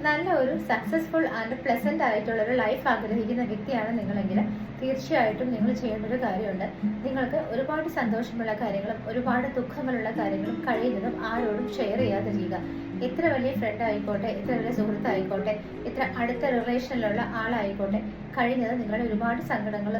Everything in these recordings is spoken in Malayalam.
നല്ല ഒരു സക്സസ്ഫുൾ ആൻഡ് പ്ലസന്റ് ആയിട്ടുള്ള ഒരു ലൈഫ് ആഗ്രഹിക്കുന്ന വ്യക്തിയാണ് നിങ്ങളെങ്കിൽ തീർച്ചയായിട്ടും നിങ്ങൾ ചെയ്യേണ്ട ഒരു കാര്യമുണ്ട്. നിങ്ങൾക്ക് ഒരുപാട് സന്തോഷമുള്ള കാര്യങ്ങളും ഒരുപാട് ദുഃഖങ്ങളുള്ള കാര്യങ്ങളും കഴിയുന്നതും ആരോടും ഷെയർ ചെയ്യാതിരിക്കുക. എത്ര വലിയ ഫ്രണ്ട് ആയിക്കോട്ടെ, എത്ര വലിയ സുഹൃത്തായിക്കോട്ടെ, എത്ര അടുത്ത റിലേഷനിലുള്ള ആളായിക്കോട്ടെ, കഴിയുന്നത് നിങ്ങളുടെ ഒരുപാട് സങ്കടങ്ങൾ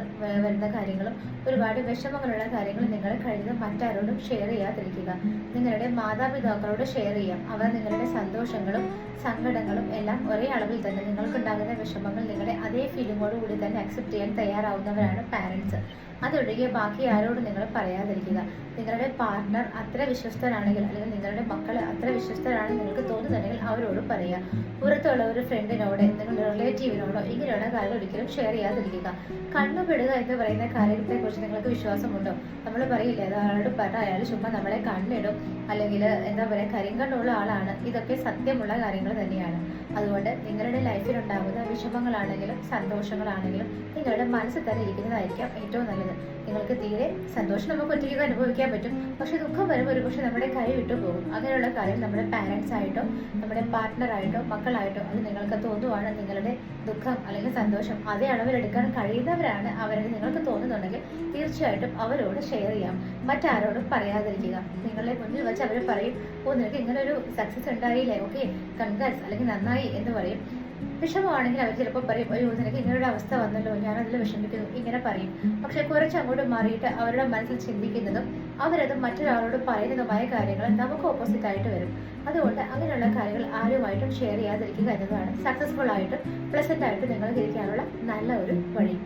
വരുന്ന കാര്യങ്ങളും ഒരുപാട് വിഷമങ്ങളുള്ള കാര്യങ്ങളും നിങ്ങൾ കഴിയുന്നത് മറ്റാരോടും ഷെയർ ചെയ്യാതിരിക്കുക. നിങ്ങളുടെ മാതാപിതാക്കളോട് ഷെയർ ചെയ്യാം. അവർ നിങ്ങളുടെ സന്തോഷങ്ങളും സങ്കടങ്ങളും എല്ലാം ഒരേ അളവിൽ തന്നെ, നിങ്ങൾക്കുണ്ടാകുന്ന വിഷമങ്ങൾ നിങ്ങളുടെ അതേ ഫീലിങ്ങോട് കൂടി തന്നെ അക്സെപ്റ്റ് ചെയ്യാൻ തയ്യാറാവുന്നവരാണ് പാരൻസ്. അതൊഴികെ ബാക്കി ആരോടും നിങ്ങൾ പറയാതിരിക്കുക. നിങ്ങളുടെ പാർട്ട്ണർ അത്ര വിശ്വസ്തനാണെങ്കിൽ, അല്ലെങ്കിൽ നിങ്ങളുടെ മക്കൾ അത്ര വിശ്വസ്തരാണെന്ന് നിങ്ങൾക്ക് തോന്നുന്നുണ്ടെങ്കിൽ അവരോട് പറയുക. പുറത്തുള്ള ഒരു ഫ്രണ്ടിനോട്, നിങ്ങളുടെ റിലേറ്റീവിനോടോ ഇങ്ങനെയുള്ള കാര്യങ്ങൾ ഒരിക്കലും ഷെയർ ചെയ്യാതിരിക്കുക. കണ്ണുപെടുക എന്ന് പറയുന്ന കാര്യത്തെക്കുറിച്ച് നിങ്ങൾക്ക് വിശ്വാസമുണ്ടോ? നമ്മൾ പറയില്ല, അയാളോട് പറഞ്ഞ അയാൾ ചുമ്മാ നമ്മളെ കണ്ണിടും, അല്ലെങ്കിൽ എന്താ പറയുക, കരിങ്കണ്ണുള്ള ആളാണ്. ഇതൊക്കെ സത്യമുള്ള കാര്യങ്ങൾ തന്നെയാണ്. അതുകൊണ്ട് നിങ്ങളുടെ ലൈഫിലുണ്ടാകുന്ന വിഷമങ്ങളാണെങ്കിലും സന്തോഷങ്ങളാണെങ്കിലും നിങ്ങളുടെ മനസ്സിൽ തന്നെ ഇരിക്കുന്നതായിരിക്കാം ഏറ്റവും നല്ലത്. നിങ്ങൾക്ക് തീരെ സന്തോഷം നമുക്ക് ഒറ്റയ്ക്ക് അനുഭവിക്കാൻ പറ്റും, പക്ഷെ ദുഃഖം വരുമ്പോൾ ഒരു പക്ഷെ നമ്മുടെ കൈ വിട്ടു പോകും. അങ്ങനെയുള്ള കാര്യം നമ്മുടെ പാരൻസ് ആയിട്ടോ നമ്മുടെ പാർട്ട്ണറായിട്ടോ മക്കളായിട്ടോ അത് നിങ്ങൾക്ക് തോന്നുവാണ്, നിങ്ങളുടെ ദുഃഖം അല്ലെങ്കിൽ സന്തോഷം അതേ അളവിലെടുക്കാൻ കഴിയുന്നവരാണ് അവരെന്ന് നിങ്ങൾക്ക് തോന്നുന്നുണ്ടെങ്കിൽ തീർച്ചയായിട്ടും അവരോട് ഷെയർ ചെയ്യാം. മറ്റാരോടും പറയാതിരിക്കുക. നിങ്ങളെ മുന്നിൽ വെച്ച് അവർ പറയും, ഓ നിനക്ക് ഇങ്ങനെ ഒരു സക്സസ് ഉണ്ടായില്ലേ, ഓക്കെ കൺഗ്രാറ്റ്സ്, അല്ലെങ്കിൽ നന്നായി എന്ന് പറയും. വിഷമമാണെങ്കിൽ അവർ ചിലപ്പോൾ പറയും, അയ്യോ നിനക്ക് ഇങ്ങനൊരു അവസ്ഥ വന്നല്ലോ, ഞാനതിൽ വിഷമിക്കുന്നു, ഇങ്ങനെ പറയും. പക്ഷെ കുറച്ച് അങ്ങോട്ട് മാറിയിട്ട് അവരുടെ മനസ്സിൽ ചിന്തിക്കുന്നതും അവരത് മറ്റൊരാളോട് പറയുന്നതുമായ കാര്യങ്ങൾ നമുക്ക് ഓപ്പോസിറ്റ് ആയിട്ട് വരും. അതുകൊണ്ട് അങ്ങനെയുള്ള കാര്യങ്ങൾ ആരുമായിട്ടും ഷെയർ ചെയ്യാതിരിക്കുക എന്നതാണ് സക്സസ്ഫുൾ ആയിട്ടും പ്ലസന്റ് ആയിട്ടും നിങ്ങൾക്ക് ഇരിക്കാനുള്ള നല്ല ഒരു വഴി.